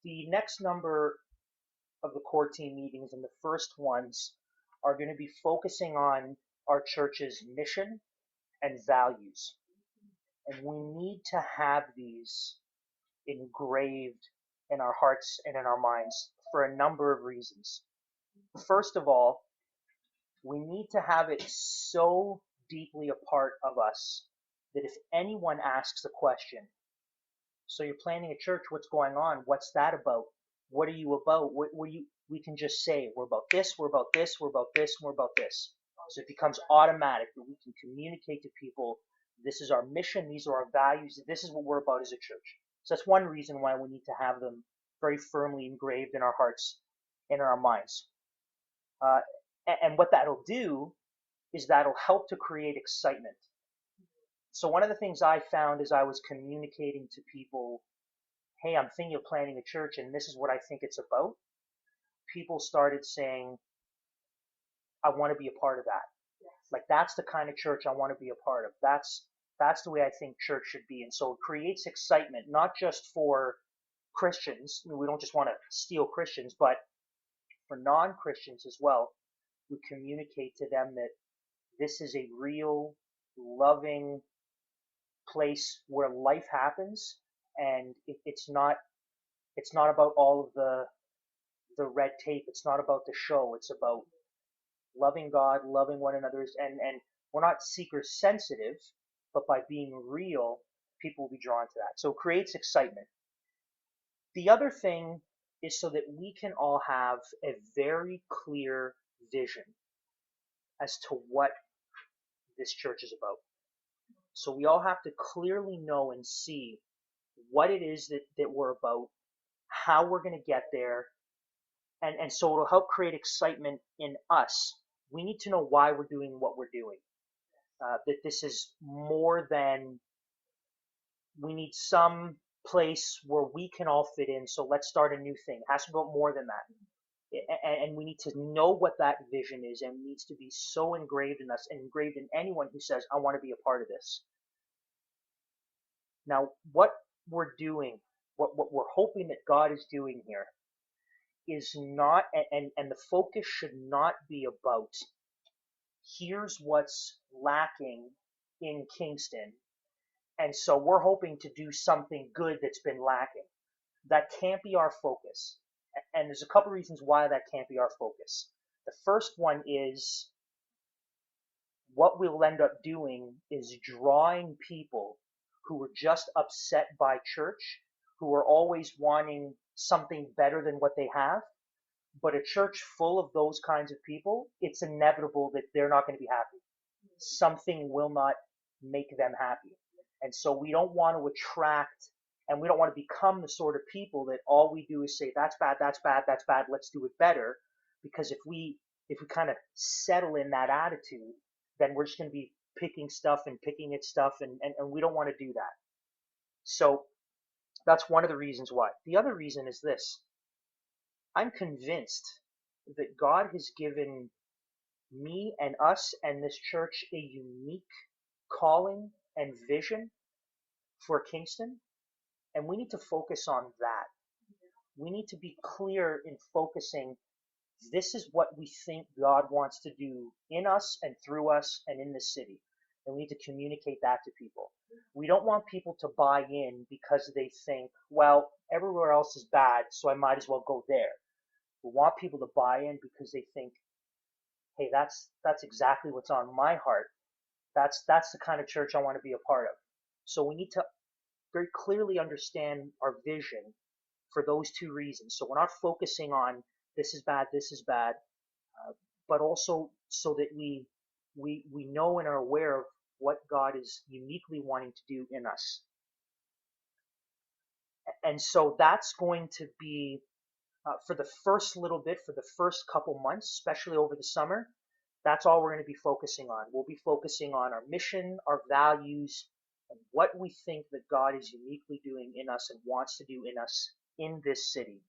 The next number of the core team meetings and the first ones are going to be focusing on our church's mission and values. And we need to have these engraved in our hearts and in our minds for a number of reasons. First of all, we need to have it so deeply a part of us that if anyone asks a question, so you're planning a church, what's going on? What's that about? What are you about? We can just say, we're about this, we're about this, we're about this, we're about this. So it becomes automatic that we can communicate to people, this is our mission, these are our values, this is what we're about as a church. So that's one reason why we need to have them very firmly engraved in our hearts and in our minds. And what that'll do is that'll help to create excitement. So one of the things I found as I was communicating to people, hey, I'm thinking of planning a church and this is what I think it's about, people started saying, I want to be a part of that. Yes. Like that's the kind of church I want to be a part of. That's the way I think church should be. And so it creates excitement, not just for Christians. I mean, we don't just want to steal Christians, but for non-Christians as well. We communicate to them that this is a real, loving place where life happens, and it's not about all of the red tape. It's not about the show. It's about loving God, loving one another, and we're not seeker sensitive, but by being real, people will be drawn to that. So it creates excitement. The other thing is so that we can all have a very clear vision as to what this church is about. So we all have to clearly know and see what it is that we're about, how we're going to get there, and so it'll help create excitement in us. We need to know why we're doing what we're doing. That this is more than we need some place where we can all fit in, so let's start a new thing. It has to be about more than that. And we need to know what that vision is, and it needs to be so engraved in us and engraved in anyone who says, I want to be a part of this. Now, what we're doing, what we're hoping that God is doing here is not, and the focus should not be about, here's what's lacking in Kingston, and so we're hoping to do something good that's been lacking. That can't be our focus. And there's a couple reasons why that can't be our focus. The first one is what we'll end up doing is drawing people who are just upset by church, who are always wanting something better than what they have. But a church full of those kinds of people, it's inevitable that they're not going to be happy. Something will not make them happy. And so we don't want to attract, and we don't want to become the sort of people that all we do is say, that's bad, that's bad, that's bad, let's do it better. Because if we kind of settle in that attitude, then we're just going to be picking stuff and picking at stuff, and we don't want to do that. So that's one of the reasons why. The other reason is this. I'm convinced that God has given me and us and this church a unique calling and vision for Kingston, and we need to focus on that. We need to be clear in focusing, this is what we think God wants to do in us and through us and in the city. And we need to communicate that to people. We don't want people to buy in because they think, well, everywhere else is bad, so I might as well go there. We want people to buy in because they think, hey, that's exactly what's on my heart. That's the kind of church I want to be a part of. So we need to very clearly understand our vision for those two reasons. So we're not focusing on this is bad, but also so that we know and are aware of what God is uniquely wanting to do in us. And so that's going to be, for the first little bit, for the first couple months, especially over the summer, that's all we're going to be focusing on. We'll be focusing on our mission, our values, and what we think that God is uniquely doing in us and wants to do in us in this city.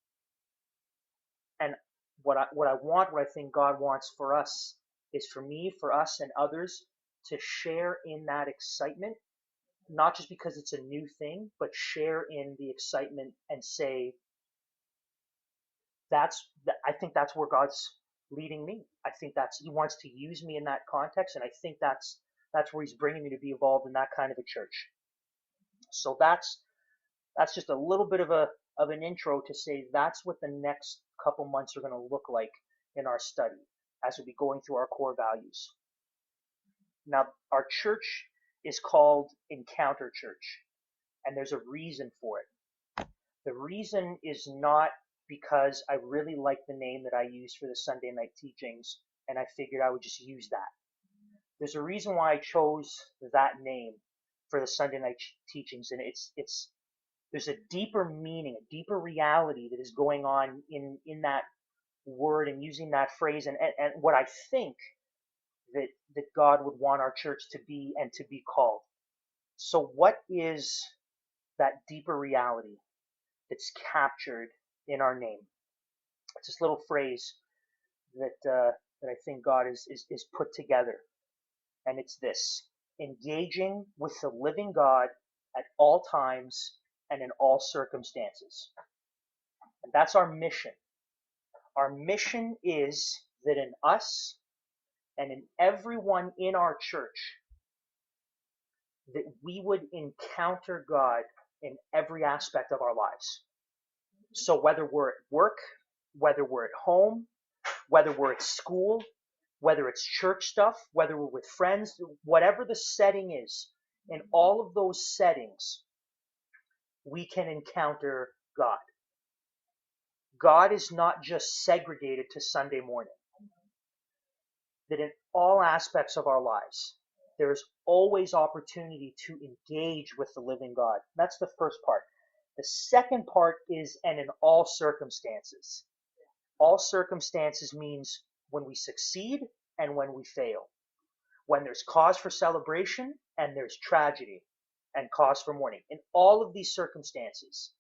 And what I think God wants for us is for me, for us, and others to share in that excitement, not just because it's a new thing, but share in the excitement and say, I think that's where God's leading me. I think he wants to use me in that context, and I think that's where he's bringing me to be involved in that kind of a church. So that's just a little bit of an intro to say that's what the next couple months are going to look like in our study as we'll be going through our core values. Now, our church is called Encounter Church, and there's a reason for it. The reason is not because I really like the name that I use for the Sunday night teachings, and I figured I would just use that. There's a reason why I chose that name for the Sunday night teachings, and there's a deeper meaning, a deeper reality that is going on in that word and using that phrase, and what I think that God would want our church to be and to be called. So what is that deeper reality that's captured in our name? It's this little phrase that I think God is put together, and it's this: engaging with the living God at all times and in all circumstances. And that's our mission. Our mission is that in us and in everyone in our church, that we would encounter God in every aspect of our lives. So whether we're at work, whether we're at home, whether we're at school, whether it's church stuff, whether we're with friends, whatever the setting is, in all of those settings, we can encounter God. God is not just segregated to Sunday morning. That in all aspects of our lives, there is always opportunity to engage with the living God. That's the first part. The second part is, and in all circumstances. All circumstances means when we succeed and when we fail. When there's cause for celebration and there's tragedy and cause for mourning. In all of these circumstances,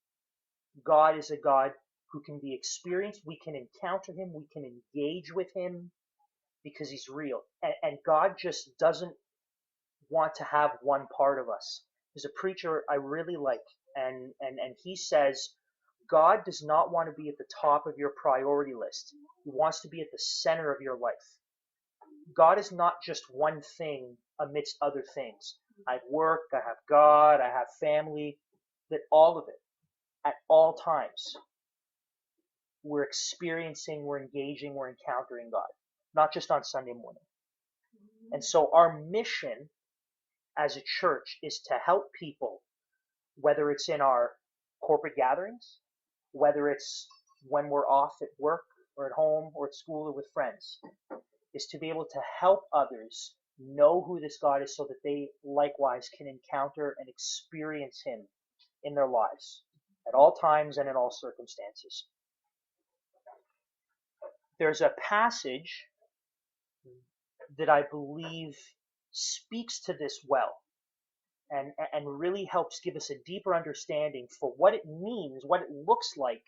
God is a God who can be experienced. We can encounter him. We can engage with him because he's real. And God just doesn't want to have one part of us. There's a preacher I really like, and he says, God does not want to be at the top of your priority list. He wants to be at the center of your life. God is not just one thing amidst other things. I have work, I have God, I have family, that all of it, at all times, we're experiencing, we're engaging, we're encountering God. Not just on Sunday morning. And so our mission as a church is to help people, whether it's in our corporate gatherings, whether it's when we're off at work or at home or at school or with friends, is to be able to help others know who this God is so that they likewise can encounter and experience him in their lives at all times and in all circumstances. There's a passage that I believe speaks to this well and really helps give us a deeper understanding for what it means, what it looks like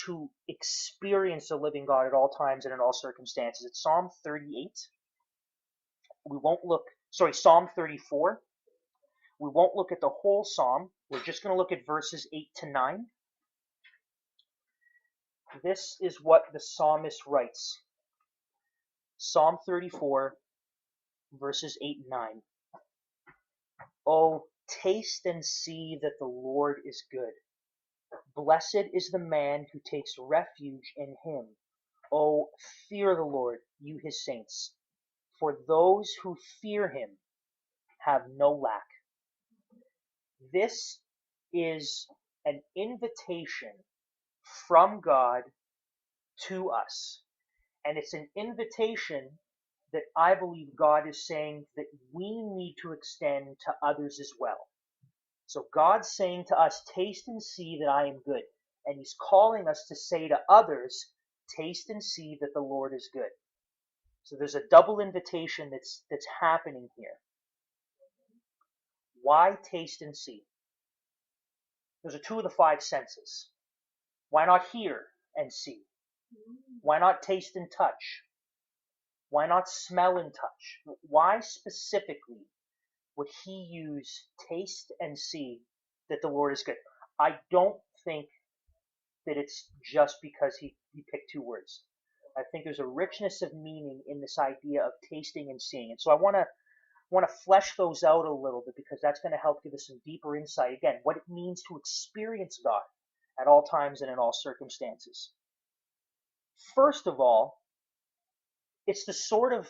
to experience the living God at all times and in all circumstances. It's Psalm 38. Psalm 34. We won't look at the whole psalm. We're just going to look at verses 8 to 9. This is what the psalmist writes. Psalm 34, verses 8 and 9. Oh, taste and see that the Lord is good. Blessed is the man who takes refuge in him. Oh, fear the Lord, you his saints, for those who fear him have no lack. This is an invitation from God to us. And it's an invitation that I believe God is saying that we need to extend to others as well. So God's saying to us, taste and see that I am good. And he's calling us to say to others, taste and see that the Lord is good. So there's a double invitation that's happening here. Why taste and see? Those are two of the five senses. Why not hear and see? Why not taste and touch? Why not smell and touch? Why specifically would he use taste and see that the Lord is good? I don't think that it's just because he picked two words. I think there's a richness of meaning in this idea of tasting and seeing. And so I want to flesh those out a little bit because that's going to help give us some deeper insight. Again, what it means to experience God at all times and in all circumstances. First of all, it's the sort of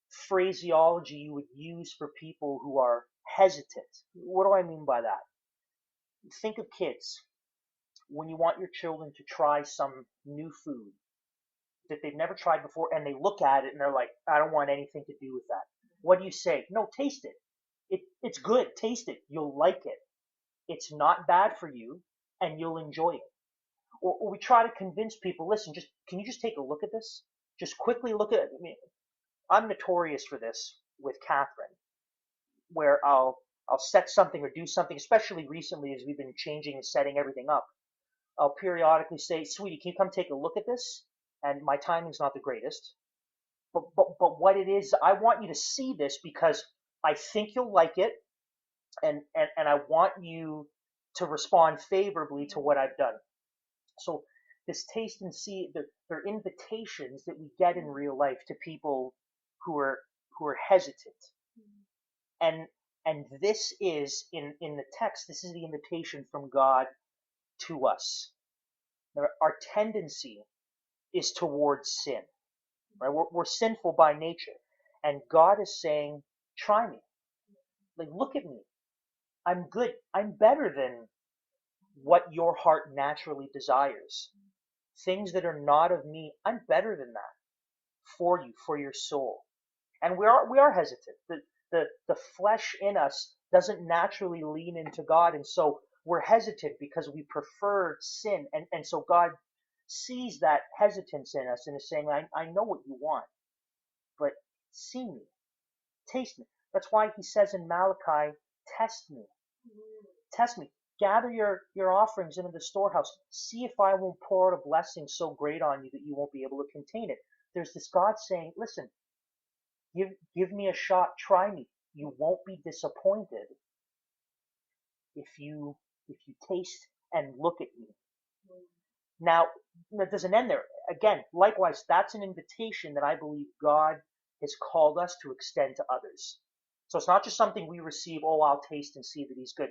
phraseology you would use for people who are hesitant. What do I mean by that? Think of kids. When you want your children to try some new food that they've never tried before and they look at it and they're like, I don't want anything to do with that. What do you say? No, taste it. It's good. Taste it. You'll like it. It's not bad for you and you'll enjoy it. Or we try to convince people, listen, can you just take a look at this? Just quickly look at it. I mean, I'm notorious for this with Catherine, where I'll set something or do something, especially recently as we've been changing and setting everything up. I'll periodically say, sweetie, can you come take a look at this? And my timing's not the greatest. But what it is, I want you to see this because I think you'll like it, and I want you to respond favorably to what I've done. So this taste and see, they're invitations that we get in real life to people who are hesitant. And this is in the text, this is the invitation from God to us. Our tendency is towards sin. Right? We're sinful by nature. And God is saying, try me. Like, look at me. I'm good. I'm better than what your heart naturally desires. Things that are not of me, I'm better than that for you, for your soul. And we are hesitant. The flesh in us doesn't naturally lean into God, and so we're hesitant because we prefer sin. And so God sees that hesitance in us and is saying, I know what you want, but see me, taste me. That's why he says in Malachi, test me. Test me. Gather your offerings into the storehouse. See if I won't pour out a blessing so great on you that you won't be able to contain it. There's this God saying, listen, give me a shot, try me. You won't be disappointed if you taste and look at me. Now, that doesn't end there. Again, likewise, that's an invitation that I believe God has called us to extend to others. So it's not just something we receive, oh, I'll taste and see that he's good.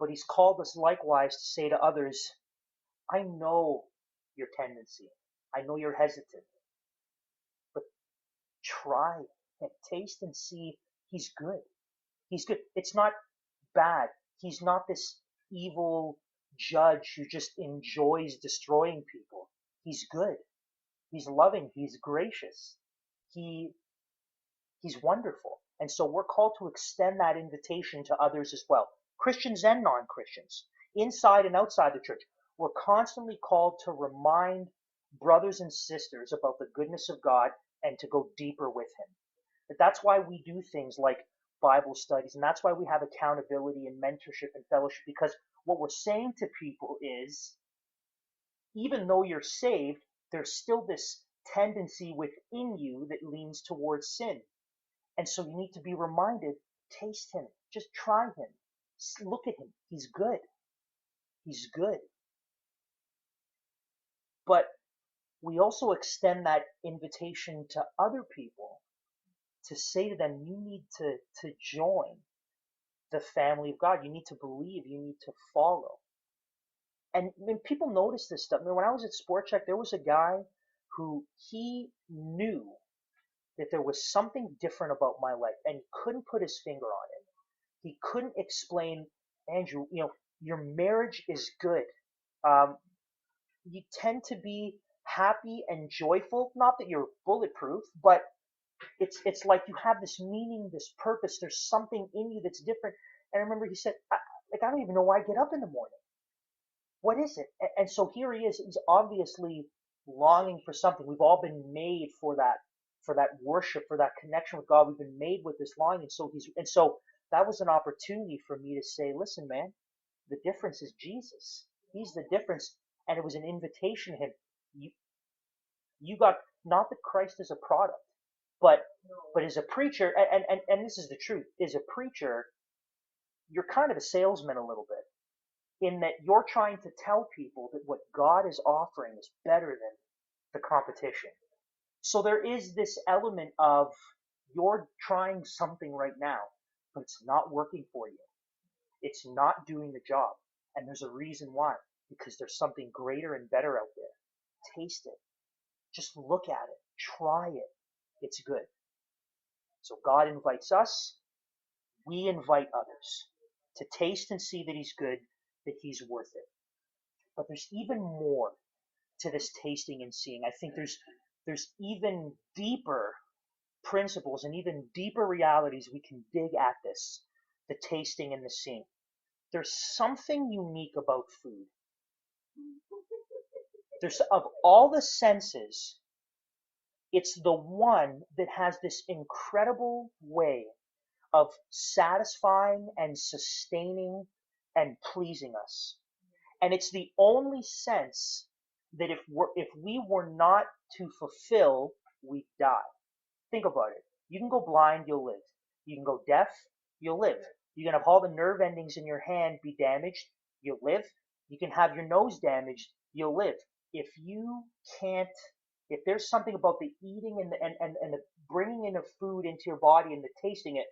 But he's called us likewise to say to others, I know your tendency. I know you're hesitant. But try and taste and see he's good. He's good. It's not bad. He's not this evil judge who just enjoys destroying people. He's good. He's loving. He's gracious. He's wonderful. And so we're called to extend that invitation to others as well. Christians and non-Christians, inside and outside the church. We're constantly called to remind brothers and sisters about the goodness of God and to go deeper with him. But that's why we do things like Bible studies, and that's why we have accountability and mentorship and fellowship, because what we're saying to people is, even though you're saved, there's still this tendency within you that leans towards sin. And so you need to be reminded, taste him, just try him, look at him, he's good. He's good. But we also extend that invitation to other people to say to them, you need to join the family of God. You need to believe. You need to follow. And when people notice this stuff, I mean, when I was at Sport Check, there was a guy who he knew that there was something different about my life, and he couldn't put his finger on it. He couldn't explain, Andrew, your marriage is good. You tend to be happy and joyful. Not that you're bulletproof, but it's like you have this meaning, this purpose. There's something in you that's different. And I remember he said, I don't even know why I get up in the morning. What is it? And so here he is. He's obviously longing for something. We've all been made for that worship, for that connection with God. We've been made with this longing. And so that was an opportunity for me to say, listen, man, the difference is Jesus. He's the difference. And it was an invitation to him. You got, not that Christ is a product, but as a preacher, and this is the truth, as a preacher, you're kind of a salesman a little bit. in that you're trying to tell people that what God is offering is better than the competition. So there is this element of you're trying something right now, but it's not working for you. It's not doing the job. And there's a reason why. Because there's something greater and better out there. Taste it. Just look at it. Try it. It's good. So God invites us. We invite others to taste and see that He's good, that He's worth it. But there's even more to this tasting and seeing. I think there's even deeper principles and even deeper realities we can dig at this, the tasting and the seeing. There's something unique about food. There's, of all the senses, it's the one that has this incredible way of satisfying and sustaining and pleasing us. And it's the only sense that if we were not to fulfill, we die. Think about it. You can go blind, you'll live. You can go deaf, you'll live. You can have all the nerve endings in your hand be damaged, you'll live. You can have your nose damaged, you'll live. If you can't, if there's something about the eating and the bringing in of food into your body and the tasting it,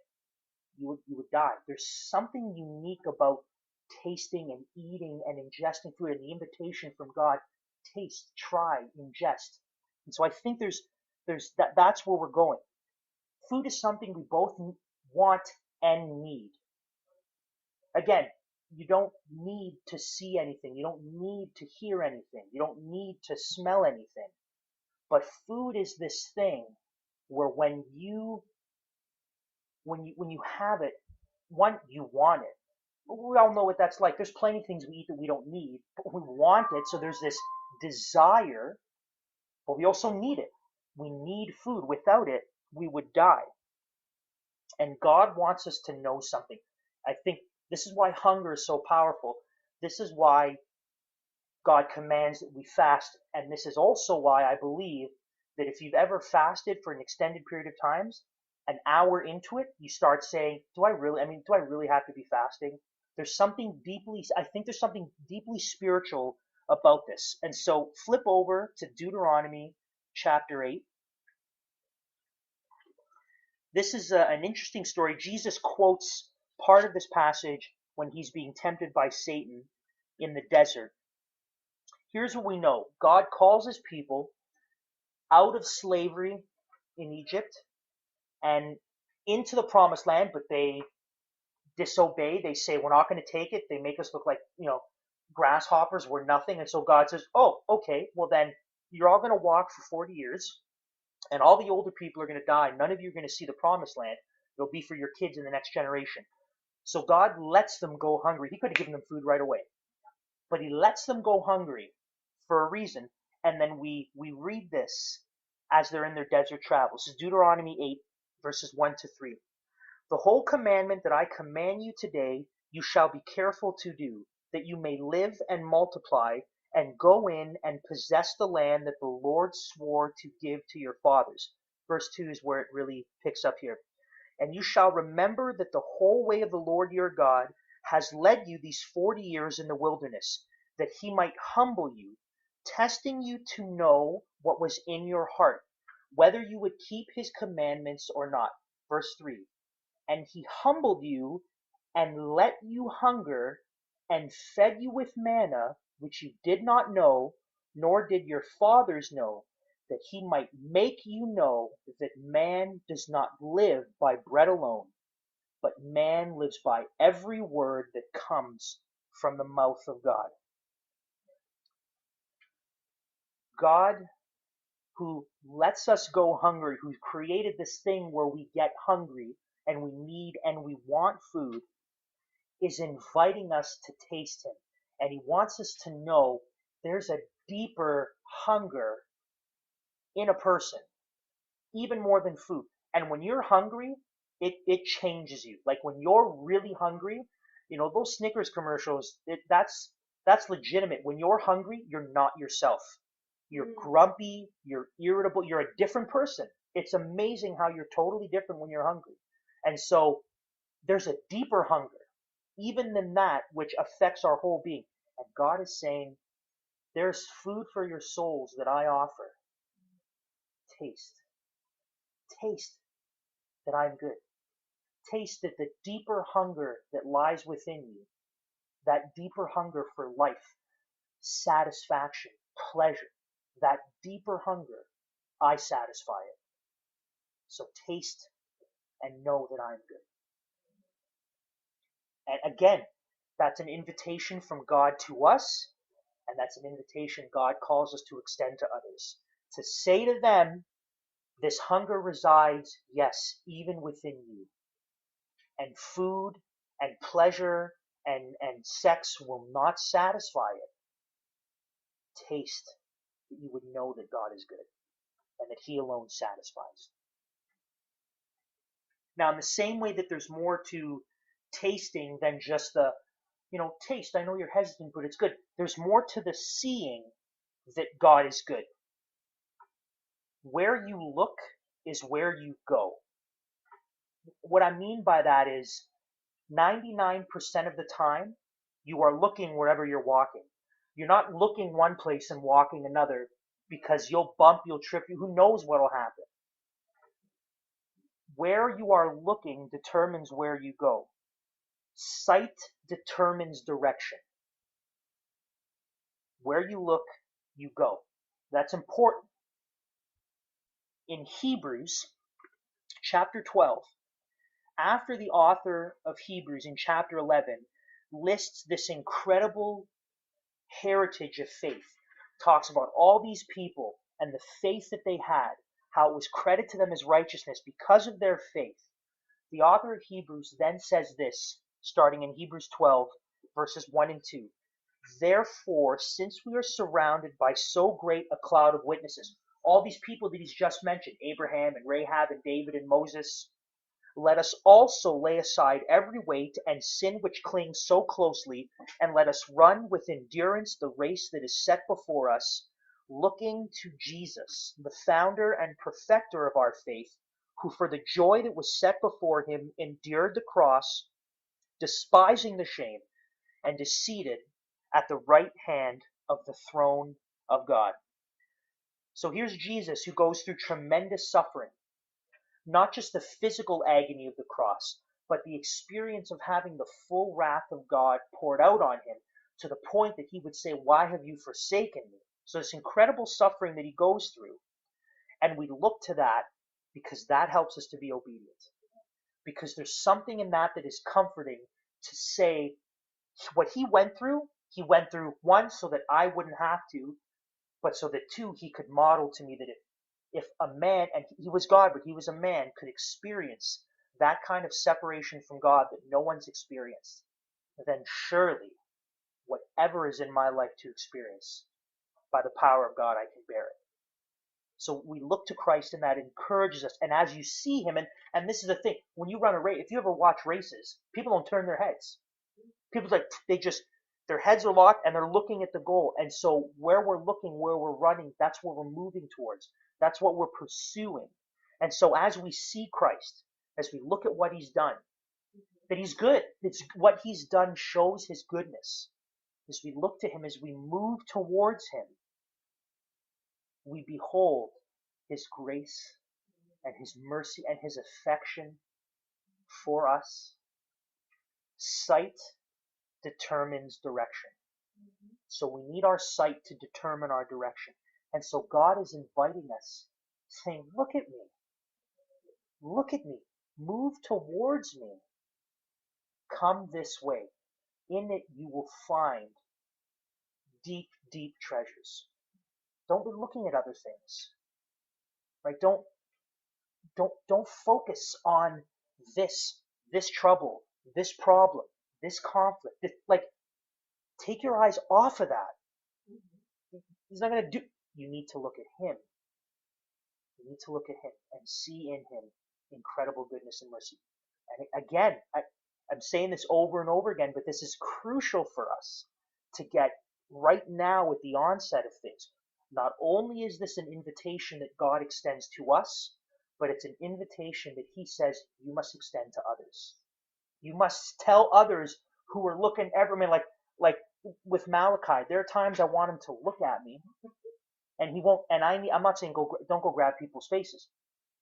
you would die. There's something unique about tasting and eating and ingesting food and the invitation from God. Taste, try, ingest. And so I think that's where we're going. Food is something we both want and need. Again, you don't need to see anything. You don't need to hear anything. You don't need to smell anything. But food is this thing where when you have it, one, you want it. We all know what that's like. There's plenty of things we eat that we don't need, but we want it. So there's this desire, but we also need it. We need food. Without it, we would die. And God wants us to know something. I think this is why hunger is so powerful. This is why God commands that we fast. And this is also why I believe that if you've ever fasted for an extended period of times, an hour into it, you start saying, do I really have to be fasting? There's something there's something deeply spiritual about this. And so flip over to Deuteronomy chapter 8. This is an interesting story. Jesus quotes part of this passage when he's being tempted by Satan in the desert. Here's what we know. God calls his people out of slavery in Egypt and into the promised land, but they disobey. They say, we're not going to take it. They make us look like, grasshoppers. We're nothing. And so God says, oh, okay, well then you're all going to walk for 40 years and all the older people are going to die. None of you are going to see the promised land. It'll be for your kids in the next generation. So God lets them go hungry. He could have given them food right away, but he lets them go hungry for a reason. And then we read this as they're in their desert travels. This is Deuteronomy 8, verses 1 to 3. The whole commandment that I command you today, you shall be careful to do, that you may live and multiply and go in and possess the land that the Lord swore to give to your fathers. Verse 2 is where it really picks up here. And you shall remember that the whole way of the Lord your God has led you these 40 years in the wilderness, that he might humble you, testing you to know what was in your heart, whether you would keep his commandments or not. Verse 3. And he humbled you and let you hunger and fed you with manna, which you did not know, nor did your fathers know, that he might make you know that man does not live by bread alone, but man lives by every word that comes from the mouth of God. God, who lets us go hungry, who created this thing where we get hungry and we need and we want food, is inviting us to taste him. And he wants us to know there's a deeper hunger in a person, even more than food. And when you're hungry, it changes you. Like when you're really hungry, those Snickers commercials, that's legitimate. When you're hungry, you're not yourself. You're grumpy, you're irritable, you're a different person. It's amazing how you're totally different when you're hungry. And so there's a deeper hunger. even than that which affects our whole being. And God is saying, there's food for your souls that I offer. Taste. Taste that I'm good. Taste that the deeper hunger that lies within you, that deeper hunger for life, satisfaction, pleasure, that deeper hunger, I satisfy it. So taste and know that I'm good. And again, that's an invitation from God to us, and that's an invitation God calls us to extend to others. To say to them, this hunger resides, yes, even within you. And food and pleasure and sex will not satisfy it. Taste that you would know that God is good and that He alone satisfies. Now, in the same way that there's more to tasting than just the, taste. I know you're hesitant, but it's good. There's more to the seeing that God is good. Where you look is where you go. What I mean by that is 99% of the time, you are looking wherever you're walking. You're not looking one place and walking another because you'll bump, you'll trip, who knows what will happen. Where you are looking determines where you go. Sight determines direction. Where you look, you go. That's important. In Hebrews chapter 12, after the author of Hebrews in chapter 11 lists this incredible heritage of faith, talks about all these people and the faith that they had, how it was credited to them as righteousness because of their faith. The author of Hebrews then says this, starting in Hebrews 12, verses 1 and 2. Therefore, since we are surrounded by so great a cloud of witnesses, all these people that he's just mentioned, Abraham and Rahab and David and Moses, let us also lay aside every weight and sin which clings so closely, and let us run with endurance the race that is set before us, looking to Jesus, the founder and perfecter of our faith, who for the joy that was set before him endured the cross, despising the shame, and is seated at the right hand of the throne of God. So here's Jesus who goes through tremendous suffering. Not just the physical agony of the cross, but the experience of having the full wrath of God poured out on him to the point that he would say, why have you forsaken me? So this incredible suffering that he goes through. And we look to that because that helps us to be obedient. Because there's something in that that is comforting to say what he went through, one, so that I wouldn't have to, but so that two, he could model to me that if a man, and he was God, but he was a man, could experience that kind of separation from God that no one's experienced, then surely whatever is in my life to experience, by the power of God, I can bear it. So we look to Christ, and that encourages us. And as you see him, and this is the thing, when you run a race, if you ever watch races, people don't turn their heads. People's like, their heads are locked and they're looking at the goal. And so where we're looking, where we're running, that's where we're moving towards. That's what we're pursuing. And so as we see Christ, as we look at what he's done, that he's good. It's what he's done shows his goodness. As we look to him, as we move towards him, we behold his grace and his mercy and his affection for us. Sight determines direction. So we need our sight to determine our direction. And so God is inviting us, saying, look at me. Look at me. Move towards me. Come this way. In it you will find deep, deep treasures. Don't be looking at other things. Right? Don't focus on this trouble, this problem, this conflict. Take your eyes off of that. He's not going to do. You need to look at him. You need to look at him and see in him incredible goodness and mercy. And again, I'm saying this over and over again, but this is crucial for us to get right now at the onset of things. Not only is this an invitation that God extends to us, but it's an invitation that he says you must extend to others. You must tell others who are looking every minute, like with Malachi, there are times I want him to look at me, and he won't. And I'm not saying don't go grab people's faces,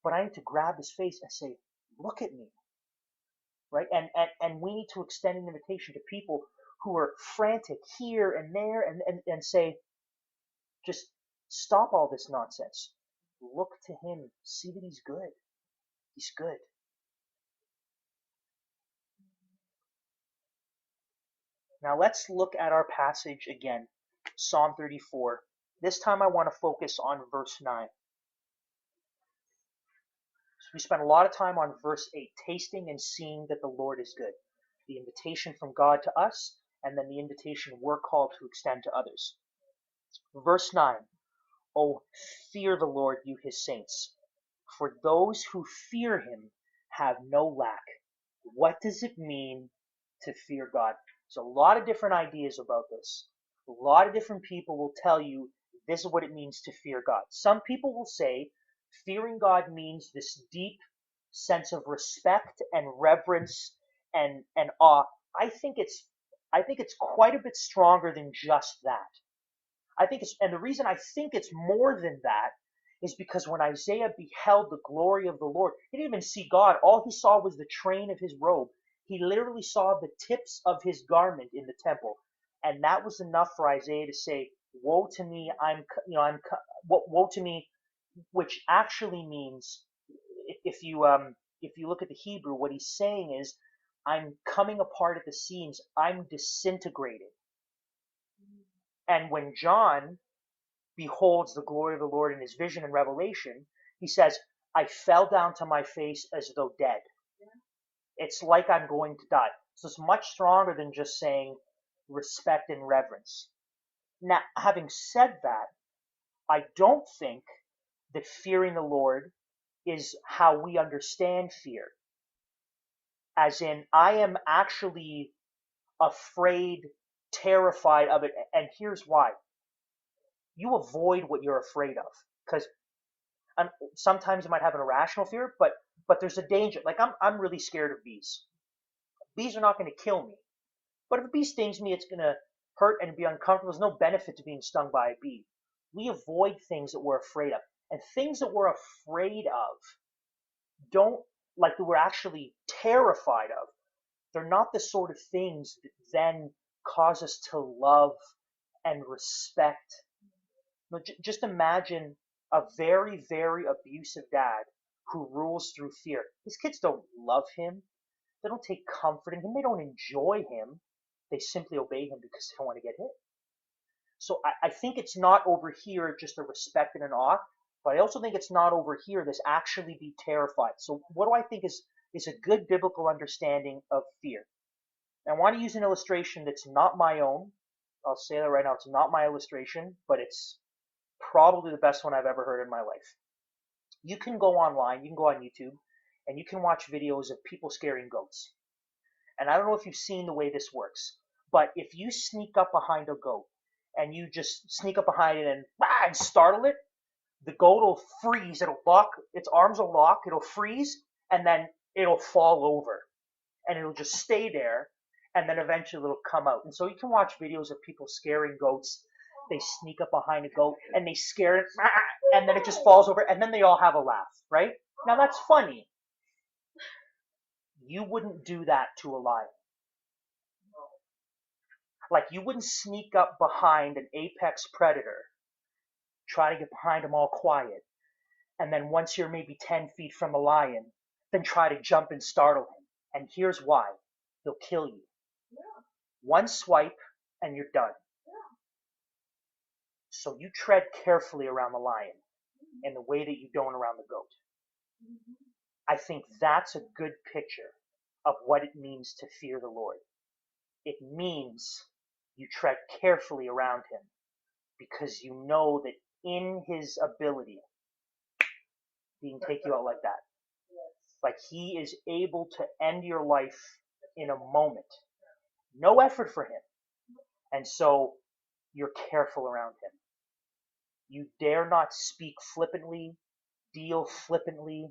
but I need to grab his face and say, look at me, right? And we need to extend an invitation to people who are frantic here and there, and say, just stop all this nonsense. Look to him. See that he's good. He's good. Now let's look at our passage again. Psalm 34. This time I want to focus on verse 9. So we spent a lot of time on verse 8, tasting and seeing that the Lord is good. The invitation from God to us, and then the invitation we're called to extend to others. Verse 9. Oh, fear the Lord, you his saints, for those who fear him have no lack. What does it mean to fear God? There's a lot of different ideas about this. A lot of different people will tell you this is what it means to fear God. Some people will say fearing God means this deep sense of respect and reverence and awe. I think it's quite a bit stronger than just that. And the reason I think it's more than that is because when Isaiah beheld the glory of the Lord, he didn't even see God. All he saw was the train of his robe. He literally saw the tips of his garment in the temple, and that was enough for Isaiah to say, "Woe to me! Woe to me," which actually means, if you look at the Hebrew, what he's saying is, "I'm coming apart at the seams. I'm disintegrating." And when John beholds the glory of the Lord in his vision and revelation, he says, I fell down to my face as though dead. It's like I'm going to die. So it's much stronger than just saying respect and reverence. Now, having said that, I don't think that fearing the Lord is how we understand fear. As in, I am actually afraid, terrified of it, and here's why. You avoid what you're afraid of, because sometimes you might have an irrational fear, but there's a danger. Like I'm really scared of bees. Bees are not going to kill me, but if a bee stings me, it's going to hurt and be uncomfortable. There's no benefit to being stung by a bee. We avoid things that we're afraid of, and things that we're afraid of that we're actually terrified of. They're not the sort of things that then cause us to love and respect. Just imagine a very, very abusive dad who rules through fear. His kids don't love him. They don't take comfort in him. They don't enjoy him. They simply obey him because they don't want to get hit. So I think it's not over here just a respect and an awe, but I also think it's not over here this actually be terrified. So what do I think is a good biblical understanding of fear? And I want to use an illustration that's not my own. I'll say that right now. It's not my illustration, but it's probably the best one I've ever heard in my life. You can go online, you can go on YouTube, and you can watch videos of people scaring goats. And I don't know if you've seen the way this works, but if you sneak up behind a goat and you just sneak up behind it and startle it, the goat will freeze. It'll lock, its arms will lock, it'll freeze, and then it'll fall over. And it'll just stay there, and then eventually it'll come out. And so you can watch videos of people scaring goats. They sneak up behind a goat and they scare it, and then it just falls over, and then they all have a laugh, right? Now that's funny. You wouldn't do that to a lion. Like, you wouldn't sneak up behind an apex predator, try to get behind him all quiet, and then once you're maybe 10 feet from a lion, then try to jump and startle him. And here's why. He'll kill you. One swipe and you're done. So you tread carefully around the lion in the way that you don't around the goat. I think that's a good picture of what it means to fear the Lord. It means you tread carefully around him because you know that in his ability, he can take you out like that. Like, he is able to end your life in a moment. No effort for him. And so you're careful around him. You dare not speak flippantly, deal flippantly.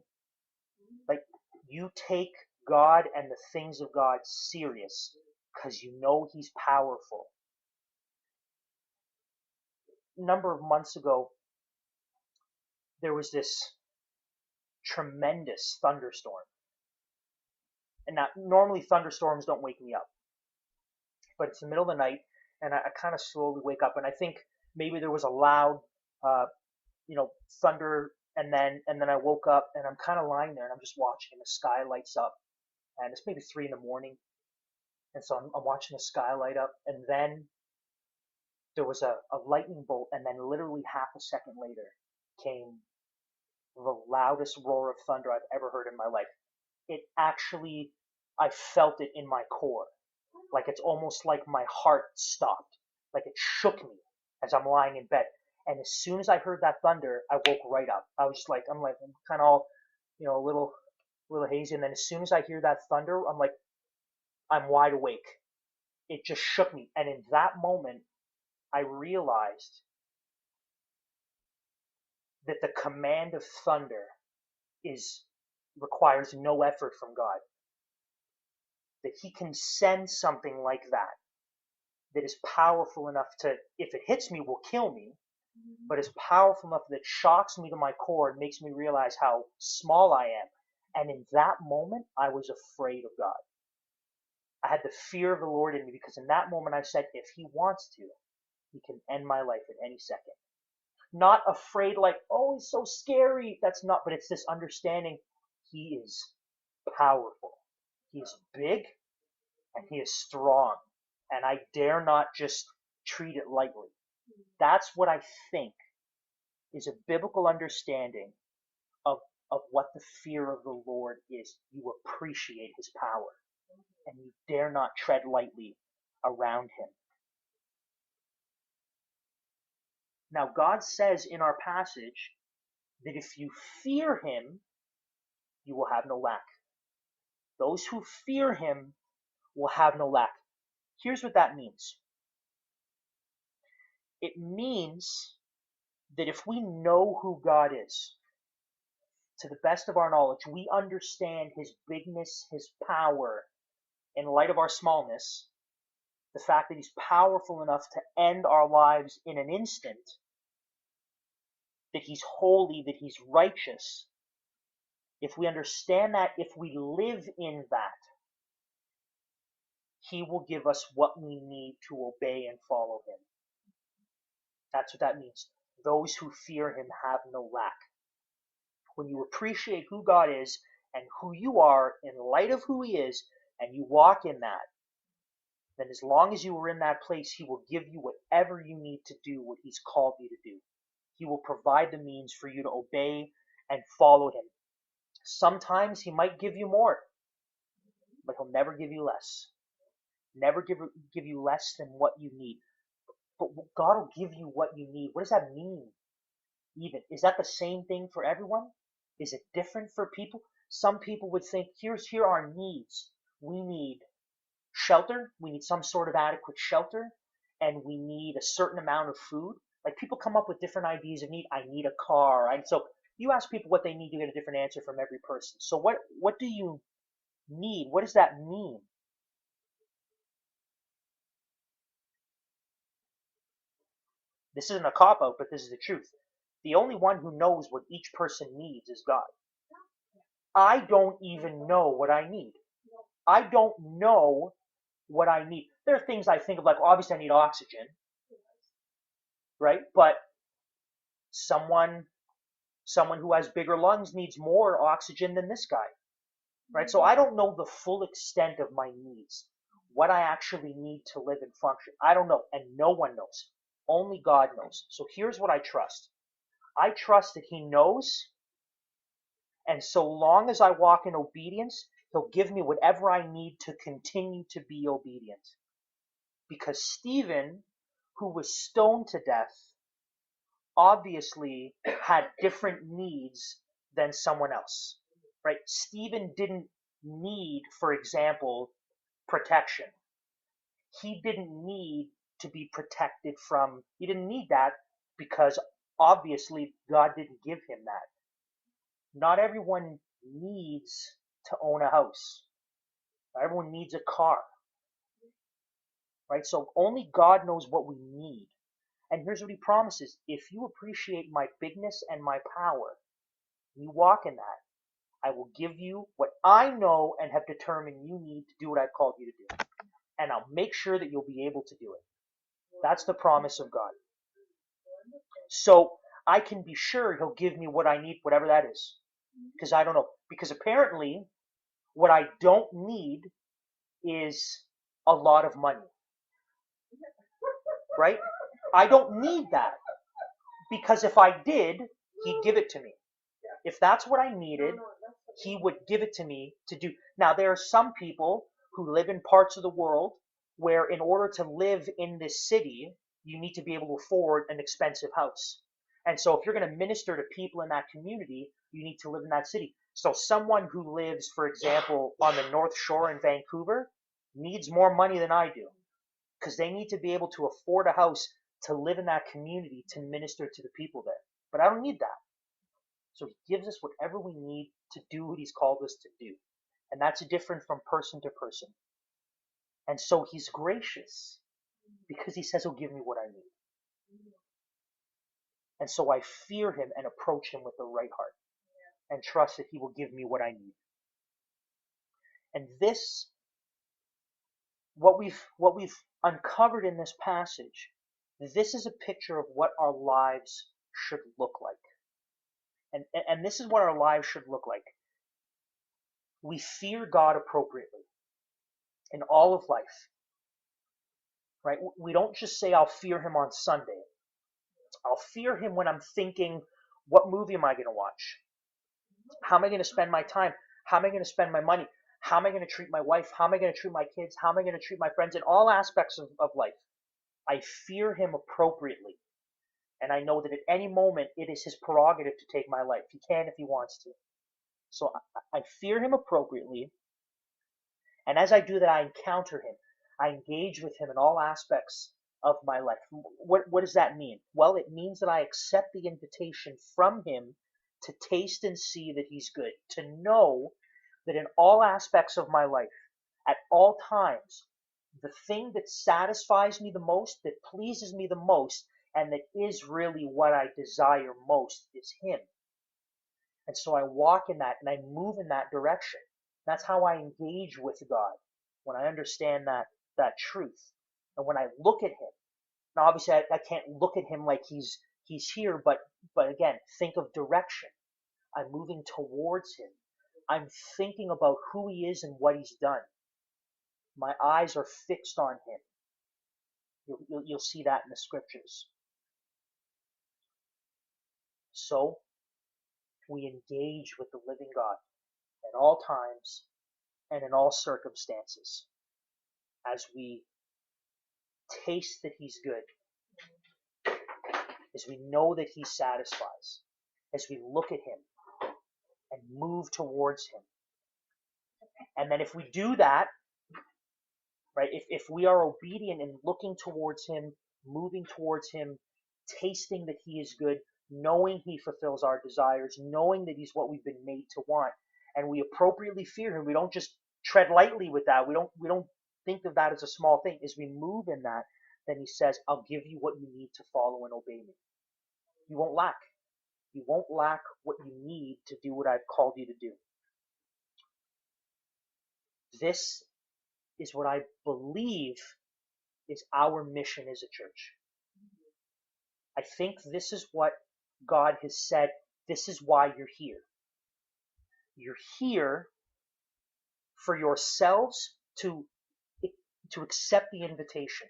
Like, you take God and the things of God serious because you know he's powerful. A number of months ago, there was this tremendous thunderstorm. And now, normally thunderstorms don't wake me up, but it's the middle of the night, and I kind of slowly wake up, and I think maybe there was a loud, uh, thunder, and then I woke up, and I'm kind of lying there, and I'm just watching, and the sky lights up, and it's maybe 3 a.m, and so I'm watching the sky light up, and then there was a lightning bolt, and then literally half a second later came the loudest roar of thunder I've ever heard in my life. It actually, I felt it in my core. Like it's almost like my heart stopped. Like it shook me as I'm lying in bed. And as soon as I heard that thunder, I woke right up. I was just like, I'm kind of all, a little hazy. And then as soon as I hear that thunder, I'm wide awake. It just shook me. And in that moment, I realized that the command of thunder requires no effort from God. That he can send something like that is powerful enough to, if it hits me, will kill me, but is powerful enough that shocks me to my core and makes me realize how small I am. And in that moment, I was afraid of God. I had the fear of the Lord in me, because in that moment I said, if he wants to, he can end my life at any second. Not afraid like, oh, it's so scary. That's not, but it's this understanding he is powerful. He is big and he is strong. And I dare not just treat it lightly. That's what I think is a biblical understanding of what the fear of the Lord is. You appreciate his power and you dare not tread lightly around him. Now, God says in our passage that if you fear him, you will have no lack. Those who fear him will have no lack. Here's what that means. It means that if we know who God is, to the best of our knowledge, we understand his bigness, his power, in light of our smallness, the fact that he's powerful enough to end our lives in an instant, that he's holy, that he's righteous. If we understand that, if we live in that, he will give us what we need to obey and follow him. That's what that means. Those who fear him have no lack. When you appreciate who God is and who you are in light of who he is, and you walk in that, then as long as you are in that place, he will give you whatever you need to do what he's called you to do. He will provide the means for you to obey and follow him. Sometimes he might give you more, but he'll never give you less. Never give you less than what you need. But God will give you what you need. What does that mean? Even, is that the same thing for everyone? Is it different for people? Some people would think, here are our needs. We need shelter. We need some sort of adequate shelter. And we need a certain amount of food. Like, people come up with different ideas of need. I need a car. So you ask people what they need, you get a different answer from every person. So what do you need? What does that mean? This isn't a cop-out, but this is the truth. The only one who knows what each person needs is God. I don't even know what I need. I don't know what I need. There are things I think of, like, obviously I need oxygen, right? But someone who has bigger lungs needs more oxygen than this guy, right? So I don't know the full extent of my needs, what I actually need to live and function. I don't know, and no one knows. Only God knows. So here's what I trust. I trust that he knows, and so long as I walk in obedience, he'll give me whatever I need to continue to be obedient. Because Stephen, who was stoned to death, obviously had different needs than someone else, right? Stephen didn't need, for example, protection. He didn't need to be protected from, he didn't need that because obviously God didn't give him that. Not everyone needs to own a house. Not everyone needs a car. right? So only God knows what we need. And here's what he promises. If you appreciate my bigness and my power, you walk in that, I will give you what I know and have determined you need to do what I've called you to do. And I'll make sure that you'll be able to do it. That's the promise of God. So I can be sure he'll give me what I need, whatever that is. Because I don't know. Because apparently, what I don't need is a lot of money. Right? I don't need that. Because if I did, he'd give it to me. If that's what I needed, he would give it to me to do. Now, there are some people who live in parts of the world where in order to live in this city, you need to be able to afford an expensive house. And so if you're going to minister to people in that community, you need to live in that city. So someone who lives, for example, on the North Shore in Vancouver needs more money than I do, because they need to be able to afford a house to live in that community to minister to the people there. But I don't need that. So he gives us whatever we need to do what he's called us to do. And that's different from person to person. And so he's gracious because he says he'll give me what I need. And so I fear him and approach him with the right heart and trust that he will give me what I need. And this, what we've uncovered in this passage, this is a picture of what our lives should look like. And this is what our lives should look like. We fear God appropriately in all of life. Right? We don't just say, I'll fear him on Sunday. I'll fear him when I'm thinking, what movie am I going to watch? How am I going to spend my time? How am I going to spend my money? How am I going to treat my wife? How am I going to treat my kids? How am I going to treat my friends? In all aspects of life, I fear him appropriately. And I know that at any moment, it is his prerogative to take my life. He can if he wants to. So I fear him appropriately. And as I do that, I encounter him. I engage with him in all aspects of my life. What does that mean? Well, it means that I accept the invitation from him to taste and see that he's good. To know that in all aspects of my life, at all times, the thing that satisfies me the most, that pleases me the most, and that is really what I desire most is him. And so I walk in that and I move in that direction. That's how I engage with God, when I understand that truth. And when I look at him, now obviously I can't look at him like he's here, but again, think of direction. I'm moving towards him. I'm thinking about who he is and what he's done. My eyes are fixed on him. You'll see that in the scriptures. So we engage with the living God at all times and in all circumstances as we taste that he's good, as we know that he satisfies, as we look at him and move towards him. And then if we do that, right, if we are obedient in looking towards him, moving towards him, tasting that he is good, knowing he fulfills our desires, knowing that he's what we've been made to want, and we appropriately fear him, we don't just tread lightly with that. We don't think of that as a small thing. As we move in that, then he says, I'll give you what you need to follow and obey me. You won't lack. You won't lack what you need to do what I've called you to do. This is what I believe is our mission as a church. I think this is what God has said. This is why you're here. You're here for yourselves to accept the invitation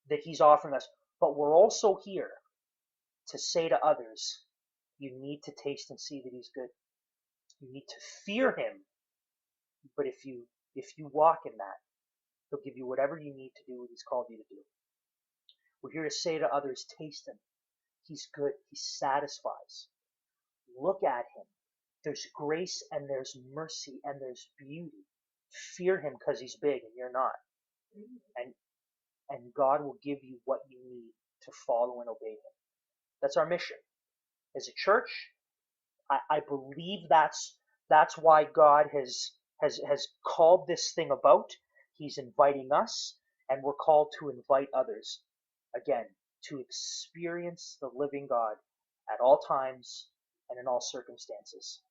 that he's offering us. But we're also here to say to others, you need to taste and see that he's good. You need to fear him. But if you walk in that, he'll give you whatever you need to do what he's called you to do. We're here to say to others, taste him. He's good. He satisfies. Look at him. There's grace and there's mercy and there's beauty. Fear him because he's big and you're not. And God will give you what you need to follow and obey him. That's our mission. As a church, I believe that's why God has called this thing about. He's inviting us. And we're called to invite others, again, to experience the living God at all times and in all circumstances.